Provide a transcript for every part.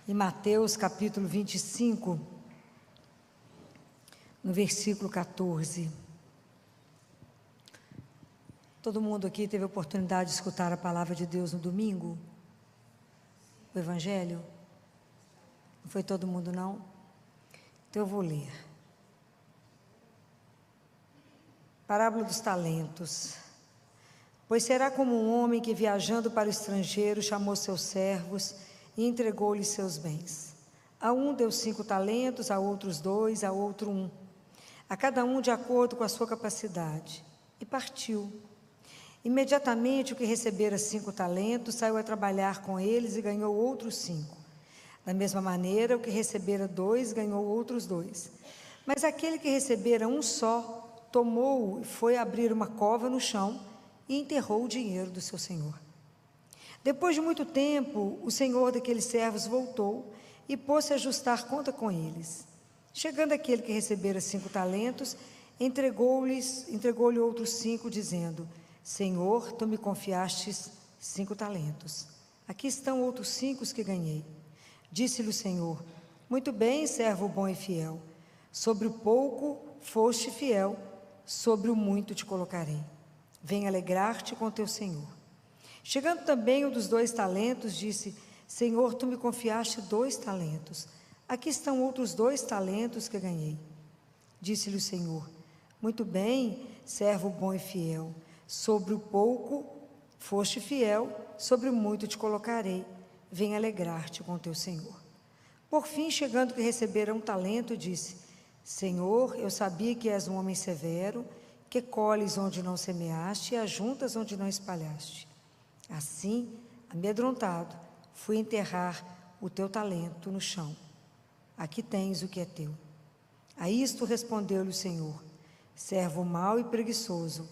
em Mateus capítulo 25, no versículo 14. Todo mundo aqui teve a oportunidade de escutar a palavra de Deus no domingo? O Evangelho? Não foi todo mundo, não? Então eu vou ler. Parábola dos talentos. Pois será como um homem que, viajando para o estrangeiro, chamou seus servos e entregou-lhes seus bens. A um deu 5 talentos, a outros 2, a outro 1, a cada um de acordo com a sua capacidade, e partiu. Imediatamente o que recebera 5 talentos saiu a trabalhar com eles e ganhou outros 5. Da mesma maneira, o que recebera 2 ganhou outros 2. Mas aquele que recebera 1 só, tomou-o e foi abrir uma cova no chão e enterrou o dinheiro do seu senhor. Depois de muito tempo, o senhor daqueles servos voltou e pôs-se a ajustar conta com eles. Chegando aquele que recebera 5 talentos, entregou-lhe outros 5, dizendo: Senhor, tu me confiastes 5 talentos. Aqui estão outros 5 que ganhei. Disse-lhe o Senhor: Muito bem, servo bom e fiel. Sobre o pouco foste fiel, sobre o muito te colocarei. Vem alegrar-te com teu Senhor. Chegando também o dos 2 talentos, disse: Senhor, tu me confiaste 2 talentos. Aqui estão outros 2 talentos que ganhei. Disse-lhe o Senhor: Muito bem, servo bom e fiel. Sobre o pouco foste fiel, sobre o muito te colocarei. Vem alegrar-te com teu Senhor. Por fim, chegando que recebera 1 talento, disse: Senhor, eu sabia que és um homem severo, que colhes onde não semeaste e ajuntas onde não espalhaste. Assim, amedrontado, fui enterrar o teu talento no chão. Aqui tens o que é teu. A isto respondeu-lhe o Senhor: Servo mau e preguiçoso,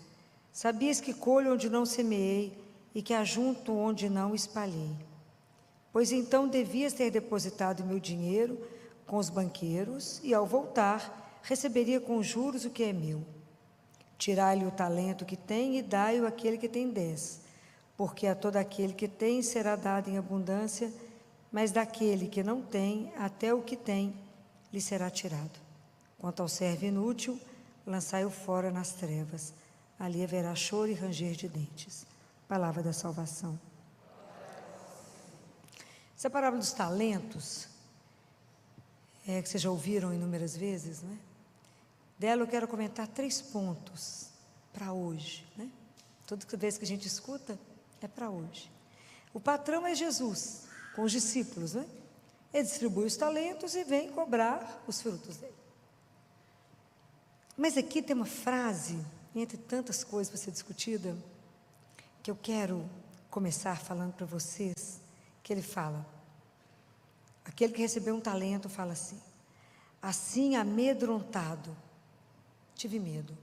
sabias que colho onde não semeei e que ajunto onde não espalhei. Pois então devias ter depositado meu dinheiro com os banqueiros, e ao voltar, receberia com juros o que é meu. Tirai-lhe o talento que tem e dai-o àquele que tem 10, porque a todo aquele que tem será dado em abundância, mas daquele que não tem, até o que tem lhe será tirado. Quanto ao servo inútil, lançai-o fora nas trevas, ali haverá choro e ranger de dentes. Palavra da salvação. Essa parábola dos talentos, que vocês já ouviram inúmeras vezes, não é? Dela eu quero comentar 3 pontos para hoje, né? Toda vez que a gente escuta, é para hoje. O patrão é Jesus, com os discípulos, né? Ele distribui os talentos e vem cobrar os frutos dele. Mas aqui tem uma frase, entre tantas coisas para ser discutida, que eu quero começar falando para vocês, que ele fala, aquele que recebeu 1 talento fala assim amedrontado, tive medo.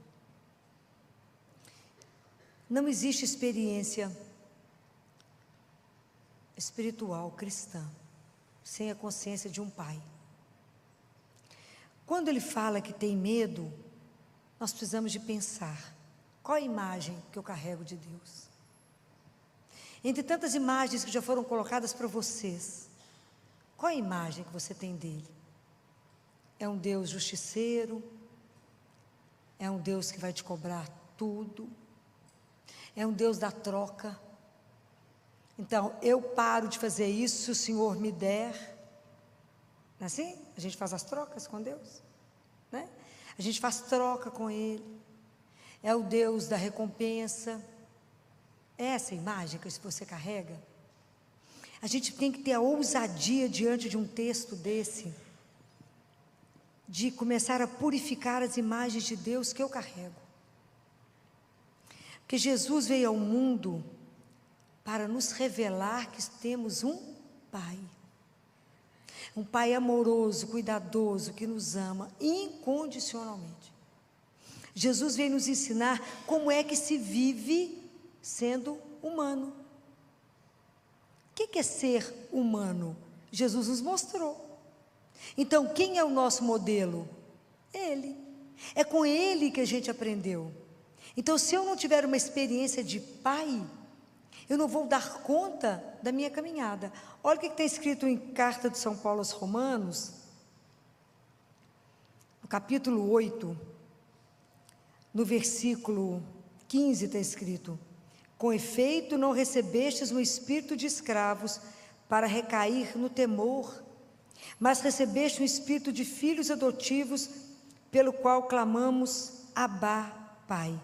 Não existe experiência espiritual cristã sem a consciência de um pai. Quando ele fala que tem medo, nós precisamos de pensar, qual a imagem que eu carrego de Deus? Entre tantas imagens que já foram colocadas para vocês, qual a imagem que você tem dele? É um Deus justiceiro? É um Deus que vai te cobrar tudo? É um Deus da troca? Então, eu paro de fazer isso se o Senhor me der. Não é assim? A gente faz as trocas com Deus, né? A gente faz troca com Ele. É o Deus da recompensa. É essa imagem que você carrega? A gente tem que ter a ousadia diante de um texto desse, de começar a purificar as imagens de Deus que eu carrego. Porque Jesus veio ao mundo para nos revelar que temos um Pai. Um Pai amoroso, cuidadoso, que nos ama incondicionalmente. Jesus veio nos ensinar como é que se vive sendo humano. O que é ser humano? Jesus nos mostrou. Então, quem é o nosso modelo? Ele. É com Ele que a gente aprendeu. Então, se eu não tiver uma experiência de pai, eu não vou dar conta da minha caminhada. Olha o que está escrito em carta de São Paulo aos Romanos, no capítulo 8, no versículo 15 está escrito: com efeito não recebestes um espírito de escravos para recair no temor, mas recebeste um espírito de filhos adotivos, pelo qual clamamos, Abá, Pai.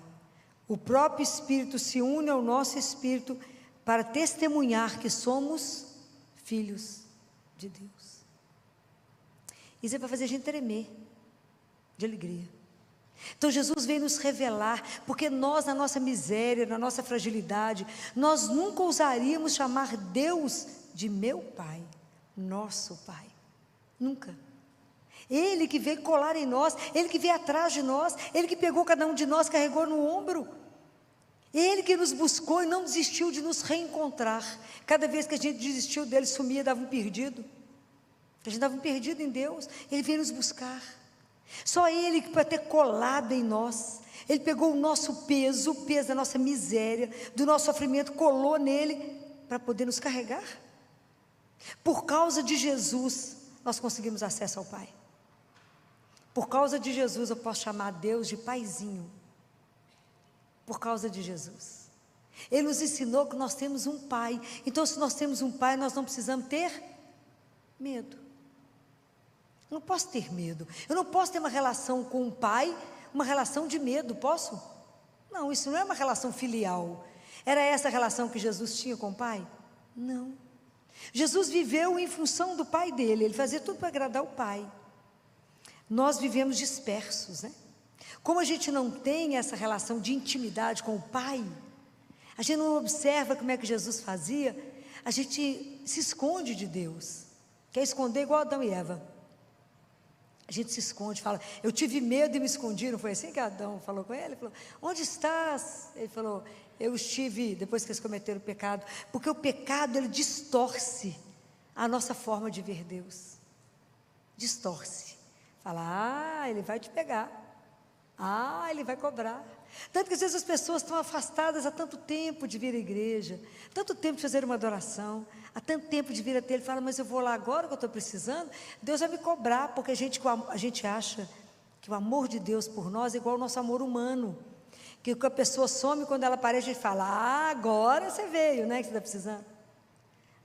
O próprio Espírito se une ao nosso espírito para testemunhar que somos filhos de Deus. Isso é para fazer a gente tremer de alegria. Então Jesus veio nos revelar, porque nós, na nossa miséria, na nossa fragilidade, nós nunca ousaríamos chamar Deus de meu Pai, nosso Pai, nunca. Ele que veio colar em nós, Ele que veio atrás de nós, Ele que pegou cada um de nós, carregou no ombro, Ele que nos buscou e não desistiu de nos reencontrar. Cada vez que a gente desistiu dele, sumia, dava um perdido, a gente dava um perdido em Deus, Ele veio nos buscar. Só Ele que pode ter colado em nós. Ele pegou o nosso peso, o peso da nossa miséria, do nosso sofrimento, colou nele para poder nos carregar. Por causa de Jesus, nós conseguimos acesso ao Pai. Por causa de Jesus, eu posso chamar Deus de Paizinho. Por causa de Jesus. Ele nos ensinou que nós temos um Pai. Então, se nós temos um Pai, nós não precisamos ter medo. Eu não posso ter medo. Eu não posso ter uma relação com um pai, uma relação de medo, posso? Não, isso não é uma relação filial. Era essa a relação que Jesus tinha com o Pai? Não. Jesus viveu em função do Pai dele, ele fazia tudo para agradar o Pai. Nós vivemos dispersos, né? Como a gente não tem essa relação de intimidade com o Pai, a gente não observa como é que Jesus fazia, a gente se esconde de Deus. Quer esconder igual Adão e Eva. A gente se esconde, fala, eu tive medo e me escondi. Não foi assim que Adão falou com ele? Ele falou, onde estás? Ele falou, eu estive, depois que eles cometeram o pecado, porque o pecado, ele distorce a nossa forma de ver Deus. Distorce. Fala, ele vai te pegar. Ele vai cobrar. Tanto que às vezes as pessoas estão afastadas há tanto tempo de vir à igreja, tanto tempo de fazer uma adoração, há tanto tempo de vir até ele, fala, mas eu vou lá agora que eu estou precisando, Deus vai me cobrar, porque a gente acha que o amor de Deus por nós é igual ao nosso amor humano, que a pessoa some, quando ela aparece, a gente fala, agora você veio, né, que você está precisando.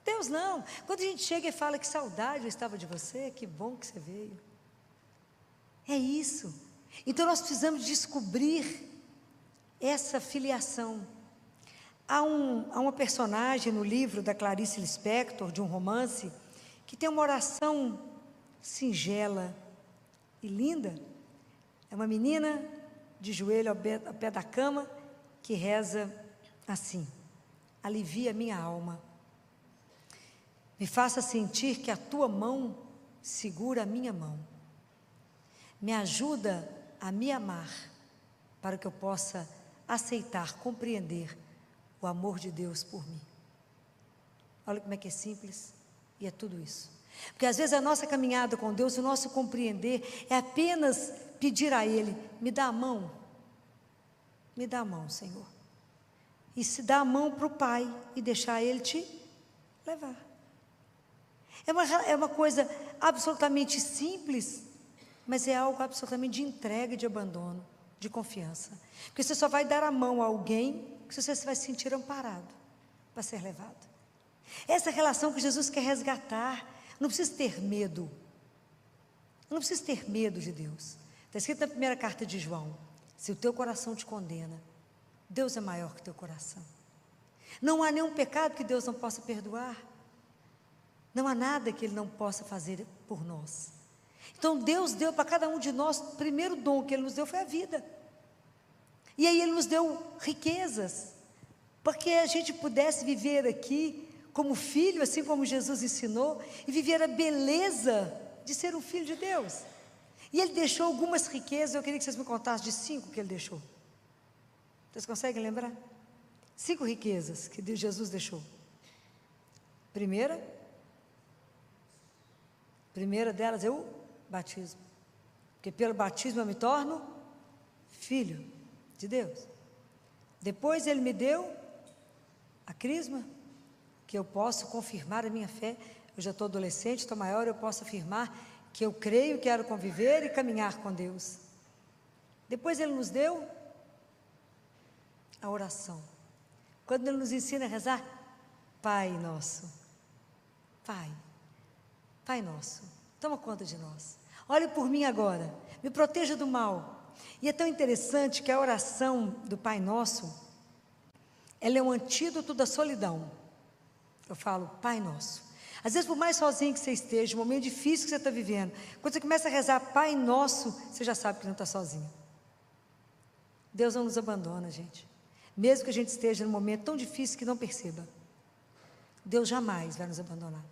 Deus não, quando a gente chega e fala, que saudade eu estava de você, que bom que você veio. É isso. Então nós precisamos descobrir essa filiação. Há uma personagem no livro da Clarice Lispector, de um romance, que tem uma oração singela e linda. É uma menina de joelho ao pé da cama, que reza assim: alivia minha alma, me faça sentir que a tua mão segura a minha mão, me ajuda a me amar, para que eu possa aceitar, compreender o amor de Deus por mim. Olha como é que é simples, e é tudo isso. Porque às vezes a nossa caminhada com Deus, o nosso compreender, é apenas pedir a Ele, me dá a mão, Senhor. E se dá a mão para o Pai, e deixar Ele te levar. É uma coisa absolutamente simples, mas é algo absolutamente de entrega, de abandono, de confiança. Porque você só vai dar a mão a alguém se você vai se sentir amparado para ser levado. Essa relação que Jesus quer resgatar. Não precisa ter medo. Não precisa ter medo de Deus. Está escrito na primeira carta de João: se o teu coração te condena, Deus é maior que o teu coração. Não há nenhum pecado que Deus não possa perdoar. Não há nada que Ele não possa fazer por nós. Então Deus deu para cada um de nós, o primeiro dom que Ele nos deu foi a vida. E aí Ele nos deu riquezas, para que a gente pudesse viver aqui como filho, assim como Jesus ensinou, e viver a beleza de ser um filho de Deus. E Ele deixou algumas riquezas, eu queria que vocês me contassem de 5 que Ele deixou. Vocês conseguem lembrar? 5 riquezas que Jesus deixou. Primeira delas é o batismo, porque pelo batismo eu me torno filho de Deus. Depois Ele me deu a crisma, que eu posso confirmar a minha fé. Eu já estou adolescente, estou maior, eu posso afirmar que eu creio, quero conviver e caminhar com Deus. Depois Ele nos deu a oração. Quando Ele nos ensina a rezar, Pai nosso, Pai nosso, toma conta de nós. Olhe por mim agora, me proteja do mal. E é tão interessante que a oração do Pai Nosso, ela é um antídoto da solidão. Eu falo, Pai Nosso. Às vezes, por mais sozinho que você esteja, um momento difícil que você está vivendo, quando você começa a rezar Pai Nosso, você já sabe que não está sozinho. Deus não nos abandona, gente. Mesmo que a gente esteja num momento tão difícil que não perceba. Deus jamais vai nos abandonar.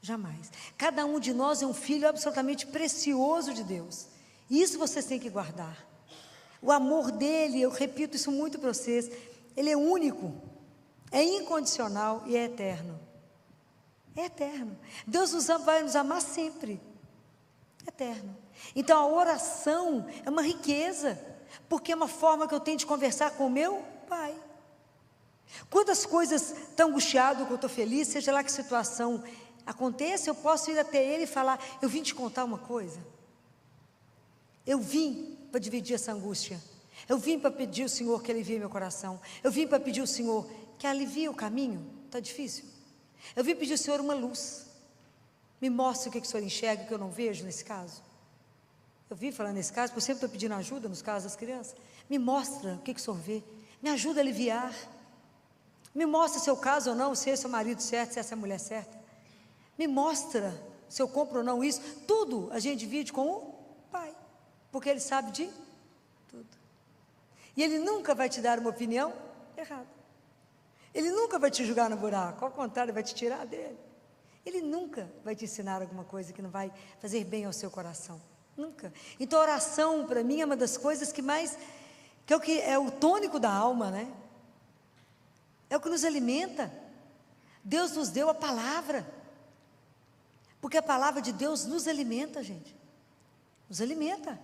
Jamais. Cada um de nós é um filho absolutamente precioso de Deus. Isso vocês têm que guardar. O amor dele, eu repito isso muito para vocês, ele é único, é incondicional e é eterno. É eterno. Deus vai nos amar sempre. Eterno. Então a oração é uma riqueza, porque é uma forma que eu tenho de conversar com o meu Pai. Quantas coisas estão angustiado, que eu estou feliz, seja lá que situação aconteça, eu posso ir até Ele e falar, eu vim te contar uma coisa. Eu vim para dividir essa angústia. Eu vim para pedir ao Senhor que alivie meu coração. Eu vim para pedir ao Senhor que alivie o caminho. Está difícil? Eu vim pedir ao Senhor uma luz. Me mostre o que o Senhor enxerga que eu não vejo nesse caso. Eu vim falando nesse caso, porque eu sempre estou pedindo ajuda nos casos das crianças. Me mostra o que o Senhor vê. Me ajuda a aliviar. Me mostra se eu caso ou não, se esse é o marido certo, se essa é a mulher certa. Me mostra se eu compro ou não isso. Tudo a gente divide com o Pai, porque Ele sabe de tudo. E Ele nunca vai te dar uma opinião errada. Ele nunca vai te julgar no buraco, ao contrário, Ele vai te tirar dele. Ele nunca vai te ensinar alguma coisa que não vai fazer bem ao seu coração. Nunca. Então a oração, para mim, é uma das coisas que mais, que é o tônico da alma, né? É o que nos alimenta. Deus nos deu a palavra, porque a palavra de Deus nos alimenta, gente. Nos alimenta.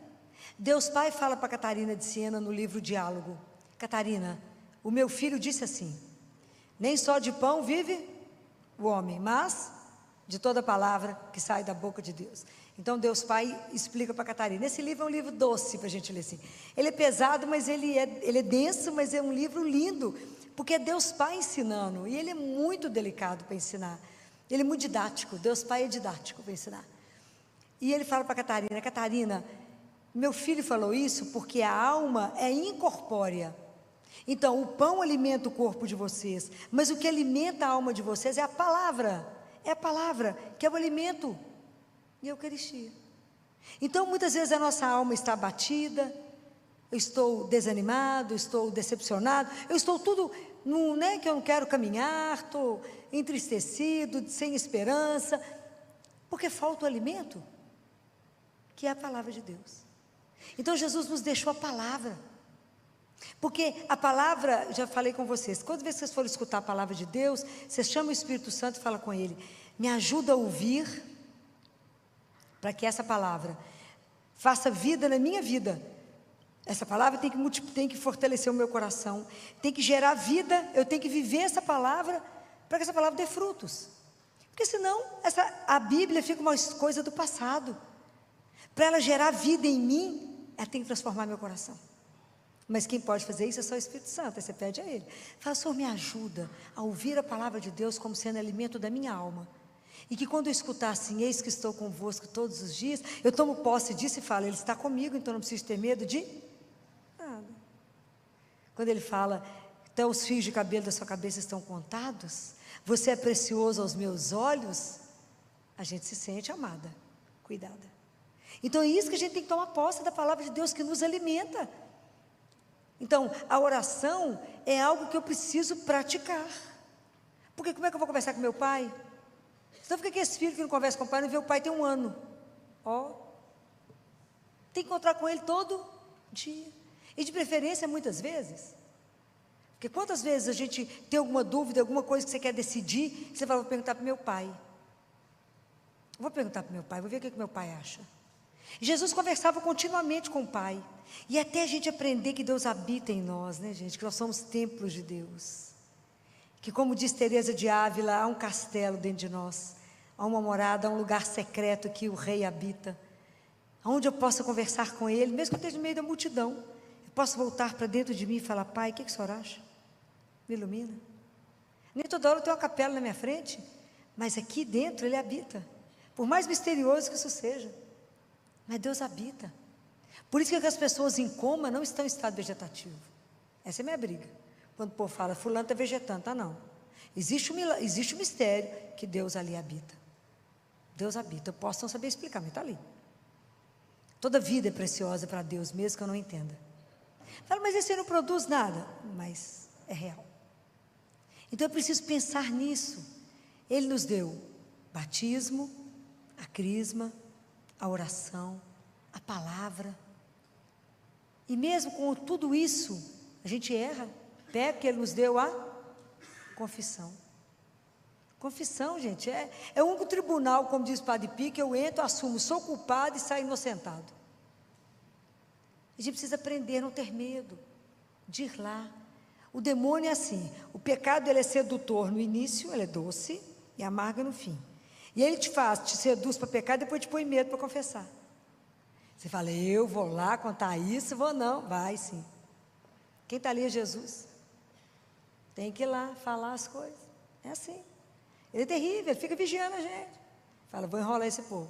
Deus Pai fala para Catarina de Siena no livro Diálogo: Catarina, o meu filho disse assim: nem só de pão vive o homem, mas de toda palavra que sai da boca de Deus. Então Deus Pai explica para Catarina. Esse livro é um livro doce para a gente ler assim. Ele é pesado, mas ele é denso, mas é um livro lindo, porque é Deus Pai ensinando, e ele é muito delicado para ensinar. Ele é muito didático, Deus Pai é didático para ensinar. E ele fala para Catarina: Catarina, meu filho falou isso porque a alma é incorpórea. Então o pão alimenta o corpo de vocês, mas o que alimenta a alma de vocês é a palavra que é o alimento e a Eucaristia. Então muitas vezes a nossa alma está abatida, eu estou desanimado, eu estou decepcionado, eu estou tudo, que eu não quero caminhar, estou entristecido, sem esperança, porque falta o alimento, que é a palavra de Deus. Então Jesus nos deixou a palavra, porque a palavra, já falei com vocês, quando vocês forem escutar a palavra de Deus, vocês chamam o Espírito Santo e falam com Ele: me ajuda a ouvir, para que essa palavra faça vida na minha vida. Essa palavra tem que fortalecer o meu coração, tem que gerar vida, eu tenho que viver essa palavra, para que essa palavra dê frutos. Porque senão, a Bíblia fica uma coisa do passado. Para ela gerar vida em mim, ela tem que transformar meu coração. Mas quem pode fazer isso é só o Espírito Santo. Aí você pede a Ele. Fala: Senhor, me ajuda a ouvir a palavra de Deus como sendo alimento da minha alma. E que quando eu escutar assim: eis que estou convosco todos os dias, eu tomo posse disso e falo: Ele está comigo, então não preciso ter medo de nada. Quando Ele fala: até os fios de cabelo da sua cabeça estão contados, você é precioso aos meus olhos, a gente se sente amada, cuidada. Então é isso que a gente tem que tomar posse da palavra de Deus, que nos alimenta. Então a oração é algo que eu preciso praticar, porque como é que eu vou conversar com meu pai? Então fica que esse filho que não conversa com o pai, não vê o pai tem 1 ano, tem que encontrar com ele todo dia, e de preferência muitas vezes, porque quantas vezes a gente tem alguma dúvida, alguma coisa que você quer decidir, você fala: vou perguntar para o meu pai, vou ver o que meu pai acha. Jesus conversava continuamente com o Pai, e até a gente aprender que Deus habita em nós, né, gente, que nós somos templos de Deus. que, como diz Teresa de Ávila, há um castelo dentro de nós, há uma morada, há um lugar secreto que o Rei habita, onde eu possa conversar com Ele, mesmo que eu esteja no meio da multidão, eu posso voltar para dentro de mim e falar: Pai, o que o Senhor acha? Me ilumina. Nem toda hora eu tenho uma capela na minha frente, mas aqui dentro Ele habita, por mais misterioso que isso seja, mas Deus habita. Por isso que as pessoas em coma não estão em estado vegetativo. Essa é a minha briga. Quando o povo fala, fulano está vegetando, tá não. Existe um mistério que Deus ali habita. Deus habita, eu posso não saber explicar, mas está ali. Toda vida é preciosa para Deus, mesmo que eu não entenda. Fala, mas esse não produz nada, mas é real. Então eu preciso pensar nisso. Ele nos deu batismo, a crisma, a oração, a palavra. E mesmo com tudo isso, a gente erra. Pega que Ele nos deu a confissão. Confissão, gente, é o único tribunal, como diz o Padre Pio, que eu entro, assumo, sou culpado e saio inocentado. A gente precisa aprender a não ter medo de ir lá. O demônio é assim, o pecado ele é sedutor no início, ele é doce e amarga no fim. E ele te seduz para pecar e depois te põe medo para confessar. Você fala, eu vou lá contar isso, vou não, vai sim. Quem está ali é Jesus. Tem que ir lá falar as coisas, é assim. Ele é terrível, ele fica vigiando a gente. Fala, vou enrolar esse povo.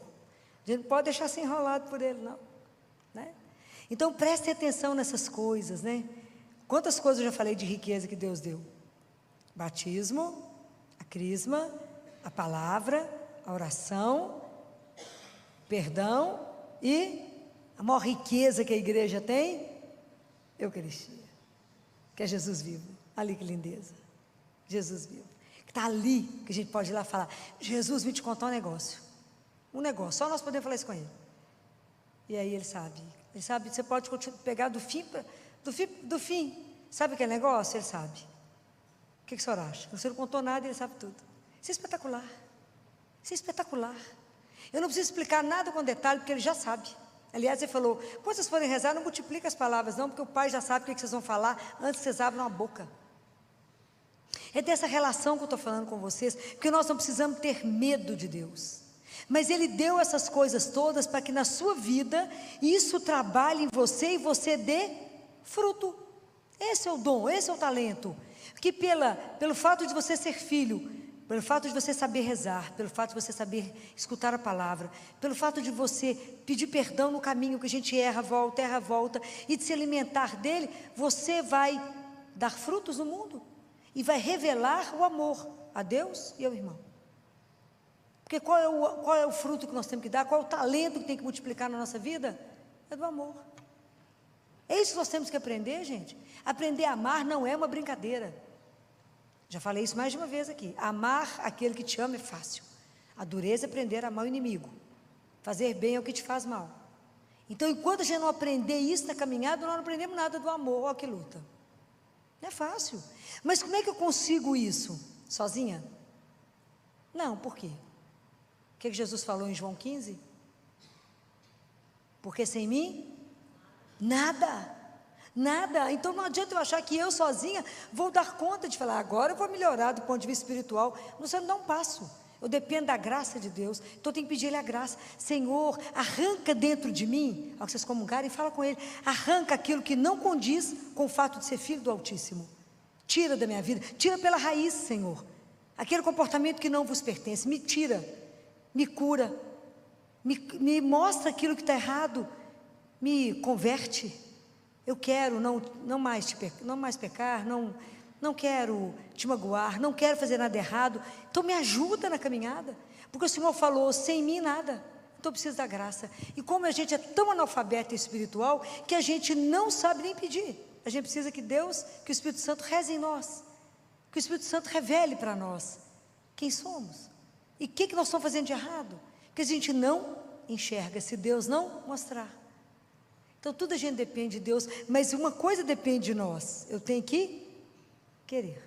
A gente não pode deixar ser enrolado por ele, não. Né? Então, preste atenção nessas coisas, né? Quantas coisas eu já falei de riqueza que Deus deu? Batismo, a crisma, a palavra, a oração, perdão e a maior riqueza que a igreja tem, Eucaristia, que é Jesus vivo. Ali que lindeza, Jesus vivo. Que está ali, que a gente pode ir lá falar, Jesus, vim te contar um negócio, só nós podemos falar isso com Ele. E aí Ele sabe, você pode pegar do fim, sabe aquele negócio? Ele sabe. O que o senhor acha? Você não contou nada, Ele sabe tudo. Isso é espetacular, isso é espetacular. Eu não preciso explicar nada com detalhe, porque Ele já sabe. Aliás, Ele falou, quando vocês forem rezar, não multiplica as palavras não, porque o Pai já sabe o que vocês vão falar, antes que vocês abram a boca. É dessa relação que eu estou falando com vocês, porque nós não precisamos ter medo de Deus, mas Ele deu essas coisas todas para que na sua vida, isso trabalhe em você e você dê fruto. Esse é o dom, esse é o talento, que pelo fato de você ser filho, pelo fato de você saber rezar, pelo fato de você saber escutar a palavra, pelo fato de você pedir perdão no caminho que a gente erra, volta, e de se alimentar dele, você vai dar frutos no mundo, e vai revelar o amor a Deus e ao irmão. Porque qual é o fruto que nós temos que dar, qual é o talento que tem que multiplicar na nossa vida? É do amor. É isso que nós temos que aprender, gente. Aprender a amar não é uma brincadeira. Já falei isso mais de uma vez aqui. Amar aquele que te ama é fácil. A dureza é aprender a amar o inimigo. Fazer bem é o que te faz mal. Então, enquanto a gente não aprender isso na caminhada, nós não aprendemos nada do amor ao que luta. Não é fácil. Mas como é que eu consigo isso? Sozinha? Não, por quê? O que Jesus falou em João 15? Porque sem mim, nada. Então não adianta eu achar que eu sozinha vou dar conta de falar, agora eu vou melhorar do ponto de vista espiritual. Você não dá um passo. Eu dependo da graça de Deus. Então eu tenho que pedir Ele a graça. Senhor, arranca dentro de mim, ao que vocês comungarem, fala com Ele, arranca aquilo que não condiz com o fato de ser filho do Altíssimo. Tira da minha vida, tira pela raiz, Senhor. Aquele comportamento que não vos pertence, me tira, me cura, me mostra aquilo que está errado, me converte. Eu quero não mais pecar, não quero te magoar, não quero fazer nada errado. Então me ajuda na caminhada, porque o Senhor falou, sem mim nada. Então eu preciso da graça. E como a gente é tão analfabeto espiritual, que a gente não sabe nem pedir. A gente precisa que o Espírito Santo reze em nós, que o Espírito Santo revele para nós quem somos, e o que nós estamos fazendo de errado, que a gente não enxerga, se Deus não mostrar. Então tudo a gente depende de Deus, mas uma coisa depende de nós, eu tenho que querer.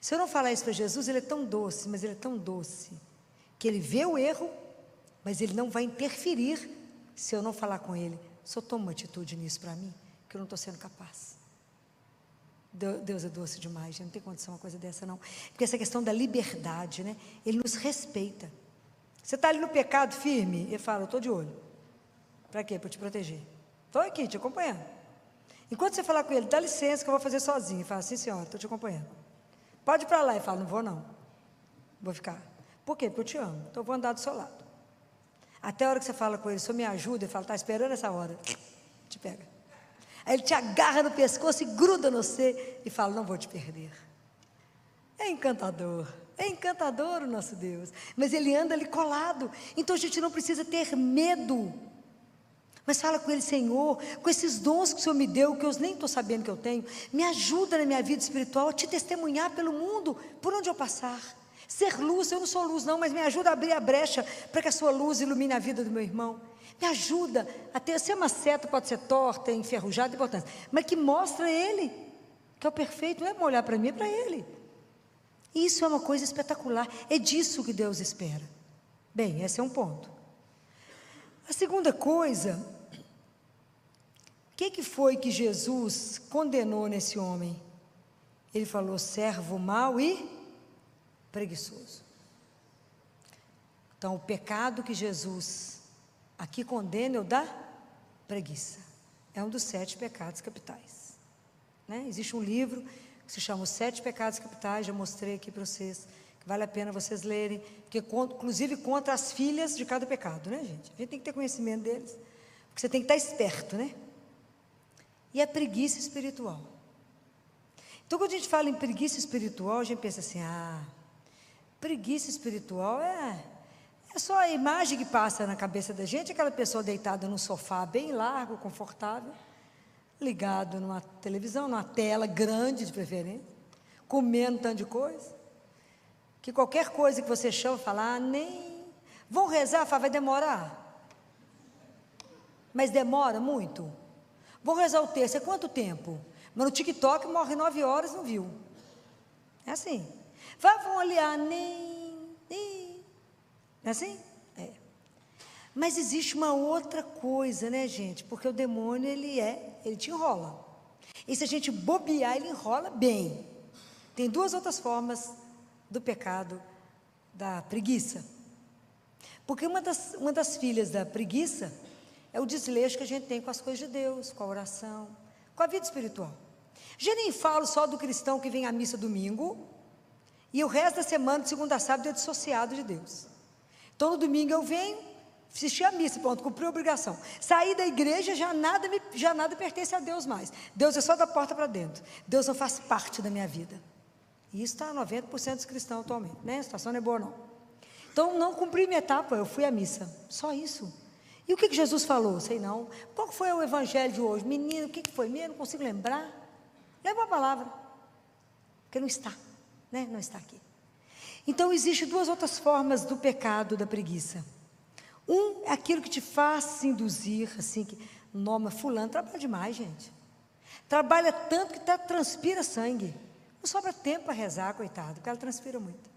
Se eu não falar isso para Jesus, Ele é tão doce, mas Ele é tão doce, que Ele vê o erro, mas Ele não vai interferir, se eu não falar com Ele, só toma uma atitude nisso para mim, que eu não estou sendo capaz. Deus é doce demais, gente, não tem condição uma coisa dessa não. Porque essa questão da liberdade, né? Ele nos respeita. Você está ali no pecado firme, ele fala, eu estou de olho. Para quê? Para te proteger. Estou aqui, te acompanhando. Enquanto você falar com ele, dá licença que eu vou fazer sozinho. Ele fala, sim senhora, estou te acompanhando. Pode ir para lá. Ele fala, não vou não. Vou ficar. Por quê? Porque eu te amo. Então eu vou andar do seu lado. Até a hora que você fala com ele, só me ajuda, ele fala, está esperando essa hora. Te pega. Aí ele te agarra no pescoço e gruda no você e fala, não vou te perder. É encantador o nosso Deus. Mas ele anda ali colado. Então a gente não precisa ter medo. Mas fala com ele, Senhor, com esses dons que o Senhor me deu, que eu nem estou sabendo que eu tenho, me ajuda na minha vida espiritual a te testemunhar pelo mundo, por onde eu passar. Ser luz, eu não sou luz não, mas me ajuda a abrir a brecha para que a sua luz ilumine a vida do meu irmão. Me ajuda a ter, ser uma seta, pode ser torta, enferrujada, importante, mas que mostra ele, que é o perfeito, não é olhar para mim, é para ele. E isso é uma coisa espetacular, é disso que Deus espera. Bem, esse é um ponto. A segunda coisa, o que foi que Jesus condenou nesse homem? Ele falou, servo mau e preguiçoso. Então, o pecado que Jesus aqui condena é o da preguiça. É um dos 7 pecados capitais. Né? Existe um livro que se chama Os 7 Pecados Capitais, já mostrei aqui para vocês, que vale a pena vocês lerem, porque inclusive contra as filhas de cada pecado, né, gente? A gente tem que ter conhecimento deles, porque você tem que estar esperto, né? E a preguiça espiritual. Então, quando a gente fala em preguiça espiritual, a gente pensa assim, preguiça espiritual é só a imagem que passa na cabeça da gente, aquela pessoa deitada num sofá bem largo, confortável, ligado numa televisão, numa tela grande de preferência, comendo tanto de coisa, que qualquer coisa que você chama, fala, nem, vão rezar, fala, vai demorar, mas demora muito, vão rezar o terço, é quanto tempo? Mas no TikTok morre 9 horas, não viu, é assim, vão olhar, nem, é assim? É. Mas existe uma outra coisa, né, gente? Porque o demônio, ele te enrola. E se a gente bobear, ele enrola bem. Tem 2 outras formas do pecado da preguiça. Porque uma das filhas da preguiça é o desleixo que a gente tem com as coisas de Deus, com a oração, com a vida espiritual. Já nem falo só do cristão que vem à missa domingo e o resto da semana, de segunda a sábado, é dissociado de Deus. Então, no domingo eu venho, assisti a missa, pronto, cumpri a obrigação. Saí da igreja, já nada pertence a Deus mais. Deus é só da porta para dentro. Deus não faz parte da minha vida. E isso está 90% dos cristãos atualmente, né? A situação não é boa, não. Então, não cumpri minha etapa, eu fui à missa. Só isso. E o que Jesus falou? Sei não. Qual foi o evangelho de hoje? Menino, o que foi mesmo? Não consigo lembrar. Leva uma palavra. Porque não está, né? Não está aqui. Então, existem 2 outras formas do pecado da preguiça. Um é aquilo que te faz se induzir, assim, que, mas fulano trabalha demais, gente. Trabalha tanto que transpira sangue. Não sobra tempo para rezar, coitado, porque ela transpira muito.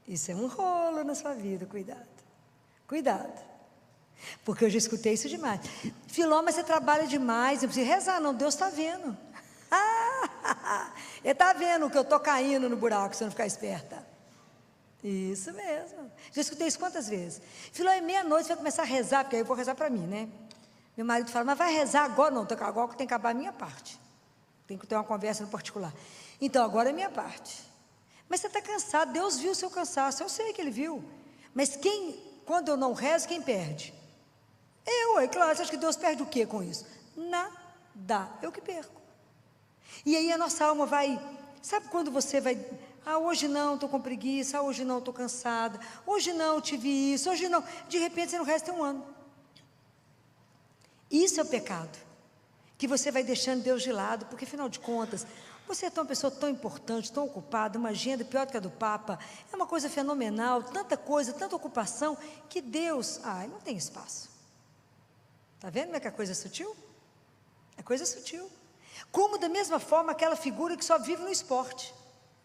Isso é um rolo na sua vida, cuidado. Cuidado. Porque eu já escutei isso demais. Filó, mas você trabalha demais, não precisa rezar não, Deus está vendo. Ele está vendo que eu estou caindo no buraco se eu não ficar esperta. Isso mesmo. Já escutei isso quantas vezes? Filó, é meia-noite, você vai começar a rezar, porque aí eu vou rezar para mim, né? Meu marido fala, mas vai rezar agora? Não, agora tem que acabar a minha parte. Tem que ter uma conversa no particular. Então, agora é a minha parte. Mas você está cansado, Deus viu o seu cansaço, eu sei que Ele viu. Mas quando eu não rezo, quem perde? É claro, você acha que Deus perde o quê com isso? Nada, eu que perco. E aí a nossa alma vai, sabe quando você vai, hoje não, estou com preguiça, hoje não, estou cansada, hoje não, tive isso, hoje não, de repente você não resta um ano. Isso é o pecado, que você vai deixando Deus de lado, porque afinal de contas, você é uma pessoa tão importante, tão ocupada, uma agenda pior do que a do Papa, é uma coisa fenomenal, tanta coisa, tanta ocupação, que Deus, não tem espaço. Está vendo como é que a coisa é sutil? É coisa sutil. Como da mesma forma aquela figura que só vive no esporte.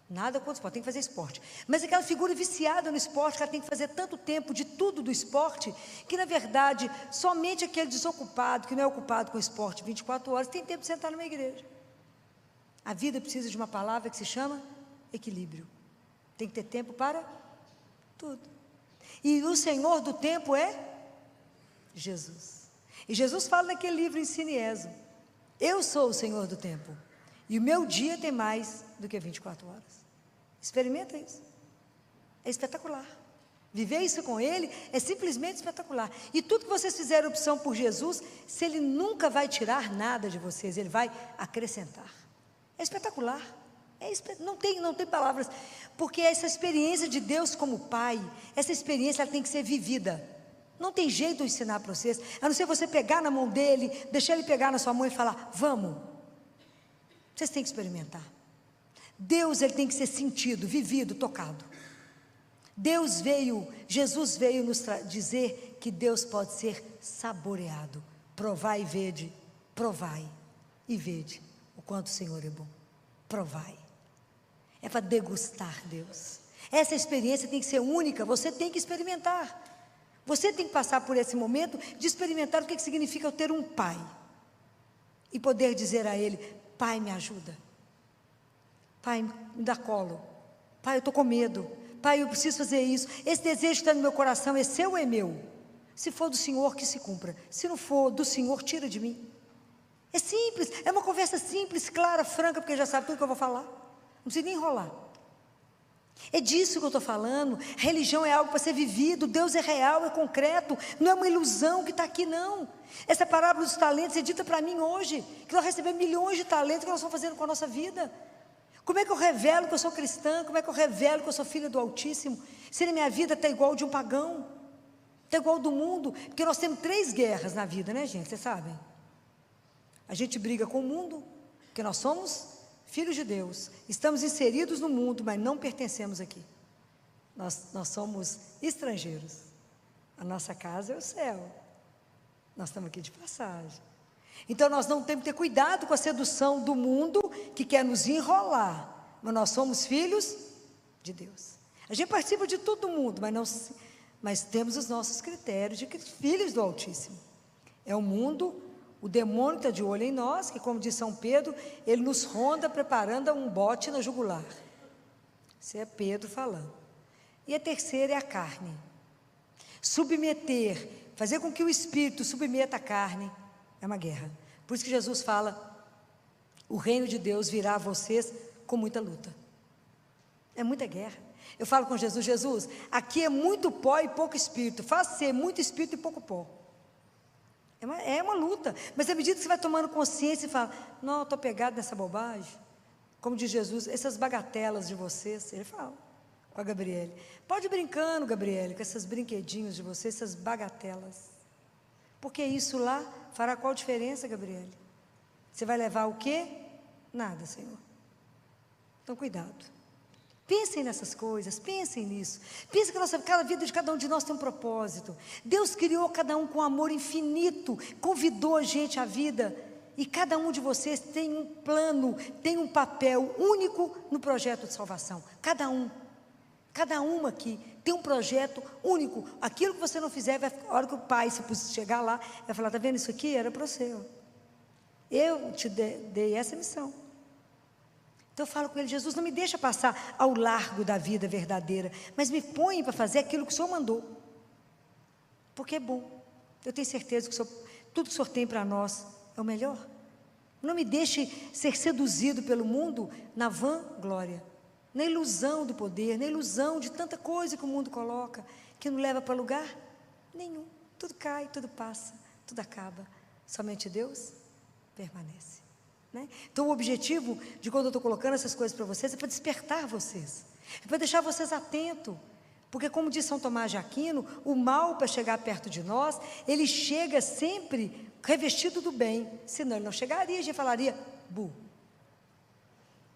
Nada contra o esporte, tem que fazer esporte. Mas aquela figura viciada no esporte, que ela tem que fazer tanto tempo de tudo do esporte, que na verdade, somente aquele desocupado, que não é ocupado com o esporte 24 horas, tem tempo de sentar numa igreja. A vida precisa de uma palavra que se chama equilíbrio. Tem que ter tempo para tudo. E o Senhor do tempo é Jesus. E Jesus fala naquele livro em Cinieso: eu sou o Senhor do tempo, e o meu dia tem mais do que 24 horas. Experimenta isso. É espetacular. Viver isso com Ele é simplesmente espetacular. E tudo que vocês fizerem opção por Jesus, se Ele nunca vai tirar nada de vocês, Ele vai acrescentar. É espetacular. Não tem palavras. Porque essa experiência de Deus como Pai, essa experiência ela tem que ser vivida. Não tem jeito de ensinar para vocês, a não ser você pegar na mão dele, deixar ele pegar na sua mão e falar: vamos. Vocês têm que experimentar. Deus, ele tem que ser sentido, vivido, tocado. Jesus veio nos dizer que Deus pode ser saboreado. Provai e vede, provai e vede o quanto o Senhor é bom. Provai. É para degustar Deus. Essa experiência tem que ser única, você tem que experimentar. Você tem que passar por esse momento de experimentar o que significa eu ter um pai. E poder dizer a ele: Pai, me ajuda. Pai, me dá colo. Pai, eu estou com medo. Pai, eu preciso fazer isso. Esse desejo que está no meu coração é seu ou é meu? Se for do Senhor, que se cumpra. Se não for do Senhor, tira de mim. É simples, é uma conversa simples, clara, franca, porque já sabe tudo que eu vou falar. Não precisa nem enrolar. É disso que eu estou falando. Religião é algo para ser vivido. Deus é real, é concreto. Não é uma ilusão que está aqui, não. Essa parábola dos talentos é dita para mim hoje, que nós recebemos milhões de talentos que nós estamos fazendo com a nossa vida. Como é que eu revelo que eu sou cristã? Como é que eu revelo que eu sou filha do Altíssimo? Se na minha vida está igual de um pagão, está igual do mundo. Porque nós temos 3 guerras na vida, né, gente? Vocês sabem? A gente briga com o mundo, porque nós somos filhos de Deus, estamos inseridos no mundo, mas não pertencemos aqui. Nós somos estrangeiros. A nossa casa é o céu. Nós estamos aqui de passagem. Então nós não temos que ter cuidado com a sedução do mundo que quer nos enrolar. Mas nós somos filhos de Deus. A gente participa de todo mundo, mas temos os nossos critérios de filhos do Altíssimo. É o mundo. O demônio está de olho em nós, que, como diz São Pedro, ele nos ronda preparando um bote na jugular. Isso é Pedro falando. E a terceira é a carne. Submeter, fazer com que o Espírito submeta a carne, é uma guerra. Por isso que Jesus fala: o reino de Deus virá a vocês com muita luta. É muita guerra. Eu falo com Jesus: Jesus, aqui é muito pó e pouco Espírito. Faça ser muito Espírito e pouco pó. É uma luta, mas à medida que você vai tomando consciência e fala: não, estou pegado nessa bobagem, como diz Jesus, essas bagatelas de vocês, ele fala com a Gabriele: pode ir brincando, Gabriele, com esses brinquedinhos de vocês, essas bagatelas, porque isso lá fará qual diferença, Gabriele? Você vai levar o quê? Nada, Senhor. Então cuidado. Pensem nessas coisas, pensem nisso. Pensem que cada vida de cada um de nós tem um propósito. Deus criou cada um com amor infinito, convidou a gente à vida, e cada um de vocês tem um plano, tem um papel único no projeto de salvação. Cada uma aqui tem um projeto único. Aquilo que você não fizer, a hora que o pai se chegar lá, vai falar: está vendo isso aqui? Era para você. Eu te dei essa missão. Então eu falo com ele: Jesus, não me deixa passar ao largo da vida verdadeira, mas me põe para fazer aquilo que o Senhor mandou, porque é bom. Eu tenho certeza que tudo que o Senhor tem para nós é o melhor. Não me deixe ser seduzido pelo mundo na vã glória, na ilusão do poder, na ilusão de tanta coisa que o mundo coloca, que não leva para lugar nenhum. Tudo cai, tudo passa, tudo acaba. Somente Deus permanece. Então o objetivo de quando eu estou colocando essas coisas para vocês é para despertar vocês, é para deixar vocês atentos, porque como diz São Tomás de Aquino, o mal, para chegar perto de nós, ele chega sempre revestido do bem, senão ele não chegaria, a gente falaria: bu.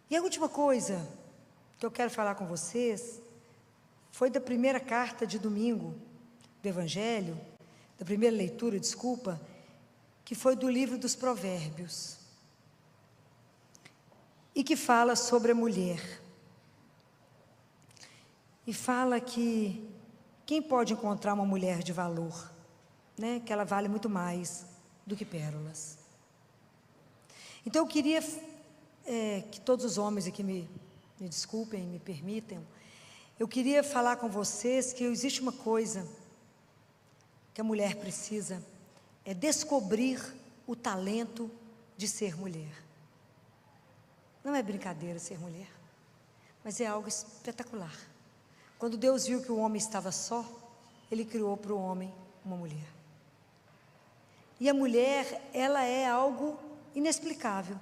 E a última coisa que eu quero falar com vocês foi da primeira carta de domingo do Evangelho, da primeira leitura, desculpa, que foi do livro dos Provérbios, e que fala sobre a mulher, e fala que quem pode encontrar uma mulher de valor, que ela vale muito mais do que pérolas. Então eu queria que todos os homens aqui me desculpem, me permitam, eu queria falar com vocês que existe uma coisa que a mulher precisa, é descobrir o talento de ser mulher. Não é brincadeira ser mulher, mas é algo espetacular. Quando Deus viu que o homem estava só, Ele criou para o homem uma mulher. E a mulher, ela é algo inexplicável.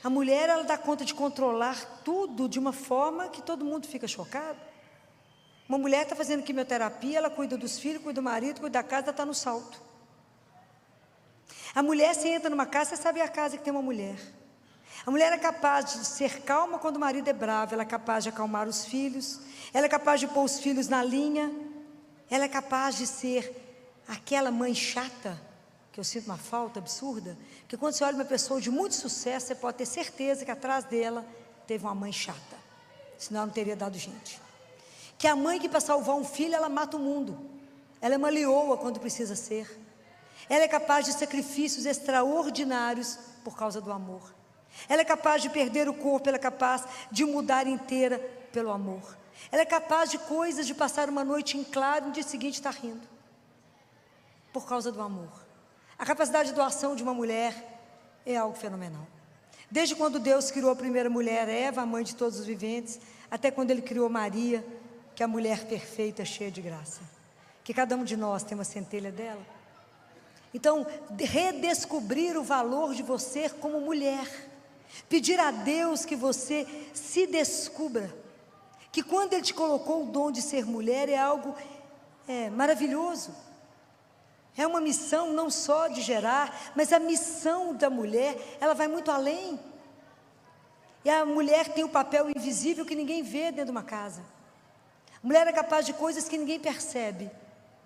A mulher, ela dá conta de controlar tudo de uma forma que todo mundo fica chocado. Uma mulher está fazendo quimioterapia, ela cuida dos filhos, cuida do marido, cuida da casa, ela está no salto. A mulher, você entra numa casa, você sabe a casa que tem uma mulher. A mulher é capaz de ser calma quando o marido é bravo, ela é capaz de acalmar os filhos, ela é capaz de pôr os filhos na linha, ela é capaz de ser aquela mãe chata, que eu sinto uma falta absurda, porque quando você olha uma pessoa de muito sucesso, você pode ter certeza que atrás dela teve uma mãe chata, senão ela não teria dado gente. Que a mãe que para salvar um filho, ela mata o mundo, ela é uma leoa quando precisa ser, ela é capaz de sacrifícios extraordinários por causa do amor, ela é capaz de perder o corpo, ela é capaz de mudar inteira pelo amor, ela é capaz de coisas, de passar uma noite em claro e no dia seguinte estar rindo, por causa do amor. A capacidade de doação de uma mulher é algo fenomenal. Desde quando Deus criou a primeira mulher, Eva, a mãe de todos os viventes, até quando Ele criou Maria, que é a mulher perfeita, cheia de graça, que cada um de nós tem uma centelha dela. Então, redescobrir o valor de você como mulher, pedir a Deus que você se descubra, que quando Ele te colocou o dom de ser mulher, é algo maravilhoso. É uma missão não só de gerar, mas a missão da mulher, ela vai muito além. E a mulher tem o papel invisível que ninguém vê dentro de uma casa. A mulher é capaz de coisas que ninguém percebe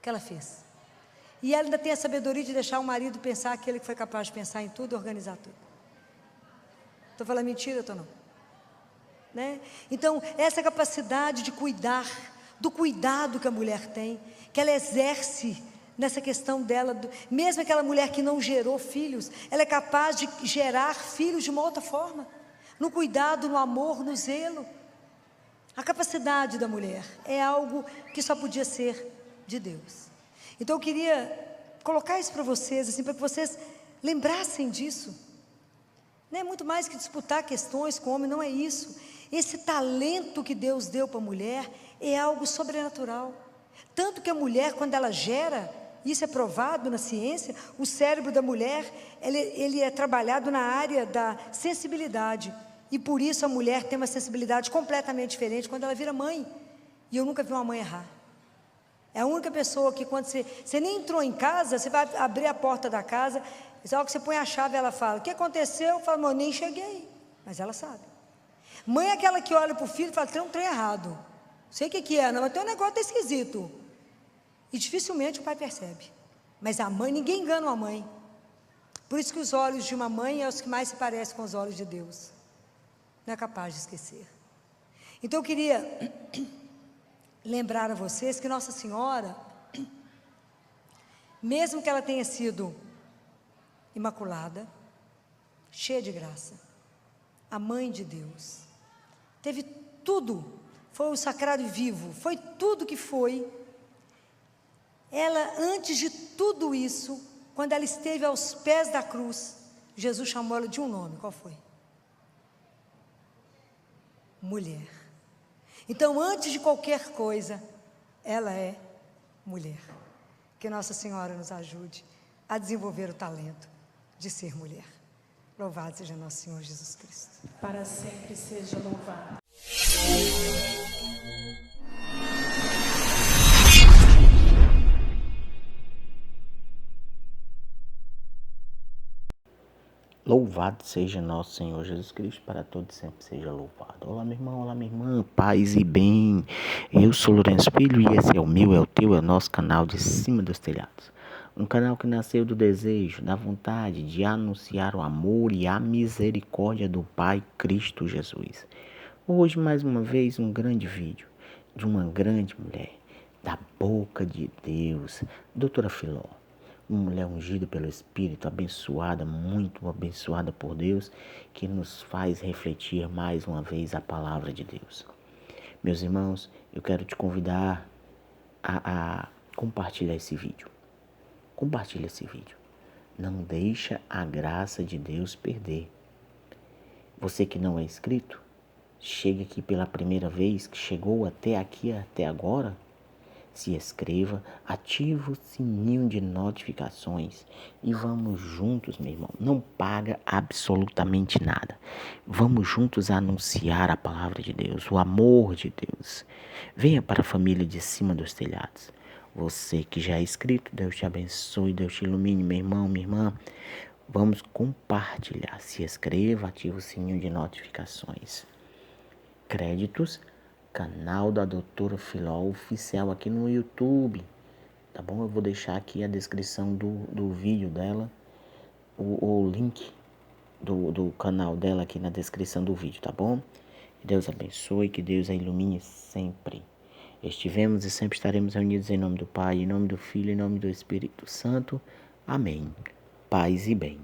que ela fez. E ela ainda tem a sabedoria de deixar o marido pensar aquele que foi capaz de pensar em tudo e organizar tudo. Estou falando mentira, estou não? Né? Então, essa capacidade de cuidar, do cuidado que a mulher tem, que ela exerce nessa questão dela, mesmo aquela mulher que não gerou filhos, ela é capaz de gerar filhos de uma outra forma, no cuidado, no amor, no zelo. A capacidade da mulher é algo que só podia ser de Deus. Então eu queria colocar isso para vocês, assim, para que vocês lembrassem disso. Não é muito mais que disputar questões com o homem, não é isso. Esse talento que Deus deu para a mulher é algo sobrenatural. Tanto que a mulher, quando ela gera, isso é provado na ciência, o cérebro da mulher, ele é trabalhado na área da sensibilidade. E por isso a mulher tem uma sensibilidade completamente diferente quando ela vira mãe. E eu nunca vi uma mãe errar. É a única pessoa que quando você nem entrou em casa, você vai abrir a porta da casa, só que você põe a chave, ela fala, o que aconteceu? Eu falo, eu nem cheguei. Mas ela sabe. Mãe é aquela que olha para o filho e fala, tem um trem errado. Não sei o que é, não, mas tem um negócio esquisito. E dificilmente o pai percebe. Mas a mãe, ninguém engana uma mãe. Por isso que os olhos de uma mãe é os que mais se parecem com os olhos de Deus. Não é capaz de esquecer. Então eu queria lembrar a vocês que Nossa Senhora, mesmo que ela tenha sido imaculada, cheia de graça, a mãe de Deus, teve tudo, foi o sacrário vivo, foi tudo que foi. Ela, antes de tudo isso, quando ela esteve aos pés da cruz, Jesus chamou ela de um nome, qual foi? Mulher. Então, antes de qualquer coisa, ela é mulher. Que Nossa Senhora nos ajude a desenvolver o talento de ser mulher. Louvado seja nosso Senhor Jesus Cristo. Para sempre seja louvado. Louvado seja nosso Senhor Jesus Cristo, para todos sempre seja louvado. Olá meu irmão, olá minha irmã, paz e bem. Eu sou Lourenço Filho e esse é o meu, é o teu, é o nosso canal de Cima dos Telhados. Um canal que nasceu do desejo, da vontade de anunciar o amor e a misericórdia do Pai Cristo Jesus. Hoje mais uma vez um grande vídeo de uma grande mulher, da boca de Deus, doutora Filó. uma mulher ungida pelo Espírito, abençoada, muito abençoada por Deus, que nos faz refletir mais uma vez a palavra de Deus. Meus irmãos, eu quero te convidar a compartilhar esse vídeo. Compartilha esse vídeo. Não deixa a graça de Deus perder. Você que não é inscrito, chega aqui pela primeira vez, que chegou até aqui, até agora, se inscreva, ativa o sininho de notificações e vamos juntos, meu irmão. Não paga absolutamente nada. Vamos juntos anunciar a palavra de Deus, o amor de Deus. Venha para a família de cima dos telhados. Você que já é inscrito, Deus te abençoe, Deus te ilumine, meu irmão, minha irmã. Vamos compartilhar. Se inscreva, ativa o sininho de notificações. Créditos, canal da Doutora Filó Oficial aqui no YouTube, tá bom? Eu vou deixar aqui a descrição do vídeo dela, o link do canal dela aqui na descrição do vídeo, tá bom? Que Deus abençoe, que Deus a ilumine sempre. Estivemos e sempre estaremos reunidos em nome do Pai, em nome do Filho, em nome do Espírito Santo. Amém. Paz e bem.